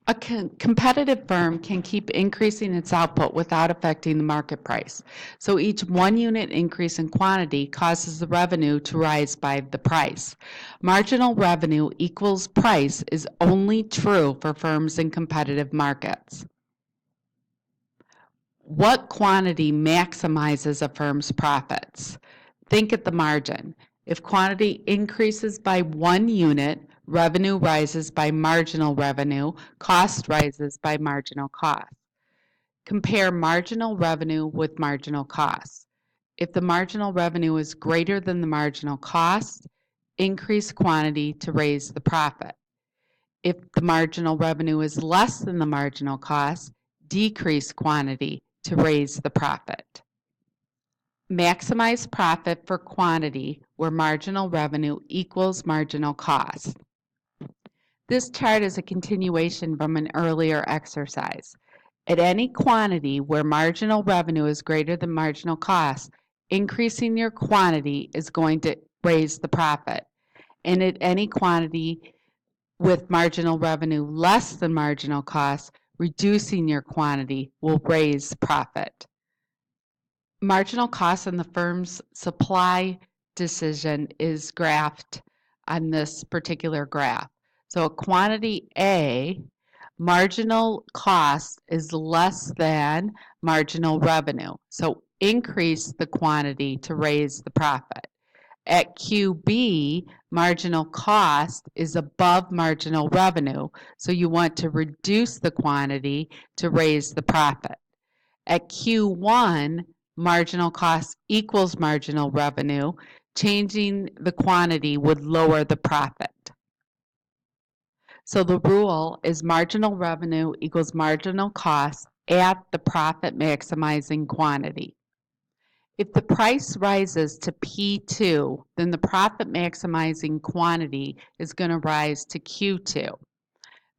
A competitive firm can keep increasing its output without affecting the market price. So each 1 unit increase in quantity causes the revenue to rise by the price. Marginal revenue equals price is only true for firms in competitive markets. What quantity maximizes a firm's profits? Think at the margin. If quantity increases by 1 unit, revenue rises by marginal revenue, cost rises by marginal cost. Compare marginal revenue with marginal cost. If the marginal revenue is greater than the marginal cost, increase quantity to raise the profit. If the marginal revenue is less than the marginal cost, decrease quantity to raise the profit. Maximize profit for quantity where marginal revenue equals marginal cost. This chart is a continuation from an earlier exercise. At any quantity where marginal revenue is greater than marginal cost, increasing your quantity is going to raise the profit. And at any quantity with marginal revenue less than marginal cost, reducing your quantity will raise profit. Marginal cost in the firm's supply decision is graphed on this particular graph. So at quantity A, marginal cost is less than marginal revenue. So increase the quantity to raise the profit. At QB, marginal cost is above marginal revenue, so you want to reduce the quantity to raise the profit. At Q1, marginal cost equals marginal revenue. Changing the quantity would lower the profit. So the rule is marginal revenue equals marginal cost at the profit maximizing quantity. If the price rises to P2, then the profit maximizing quantity is going to rise to Q2.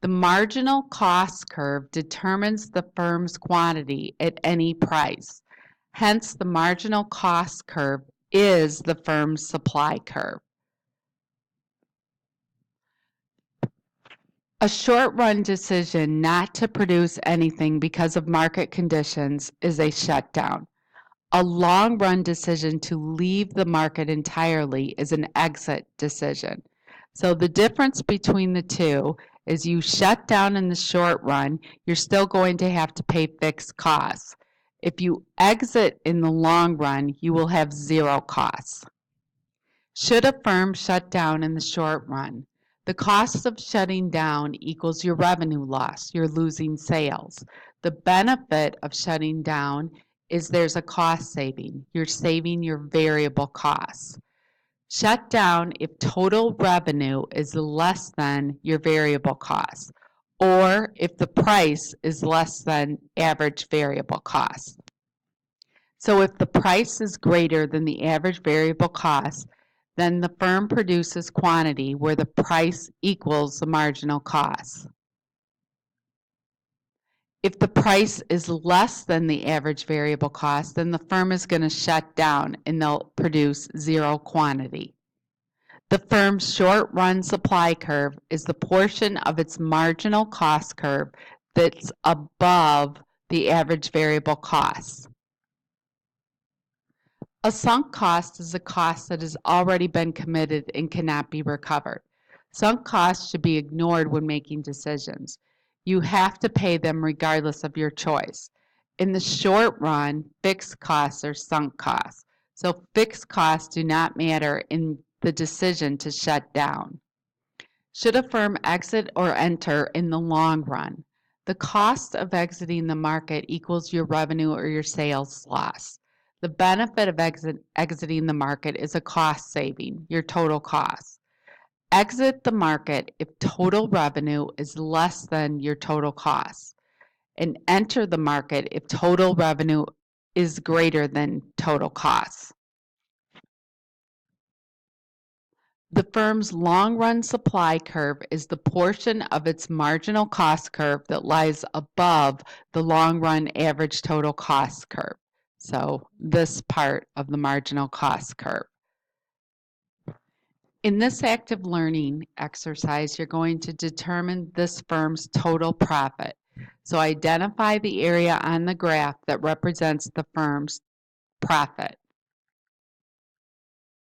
The marginal cost curve determines the firm's quantity at any price. Hence, the marginal cost curve is the firm's supply curve. A short-run decision not to produce anything because of market conditions is a shutdown. A long-run decision to leave the market entirely is an exit decision. So the difference between the two is you shut down in the short run, you're still going to have to pay fixed costs. If you exit in the long run, you will have zero costs. Should a firm shut down in the short run? The cost of shutting down equals your revenue loss. You're losing sales. The benefit of shutting down is there's a cost saving. You're saving your variable costs. Shut down if total revenue is less than your variable costs, or if the price is less than average variable cost. So if the price is greater than the average variable cost, then the firm produces quantity where the price equals the marginal cost. If the price is less than the average variable cost, then the firm is going to shut down and they'll produce zero quantity. The firm's short-run supply curve is the portion of its marginal cost curve that's above the average variable cost. A sunk cost is a cost that has already been committed and cannot be recovered. Sunk costs should be ignored when making decisions. You have to pay them regardless of your choice. In the short run, fixed costs are sunk costs. So fixed costs do not matter in the decision to shut down. Should a firm exit or enter in the long run? The cost of exiting the market equals your revenue or your sales loss. The benefit of exiting the market is a cost saving, your total cost. Exit the market if total revenue is less than your total cost, and enter the market if total revenue is greater than total cost. The firm's long-run supply curve is the portion of its marginal cost curve that lies above the long-run average total cost curve. So this part of the marginal cost curve. In this active learning exercise, you're going to determine this firm's total profit. So identify the area on the graph that represents the firm's profit.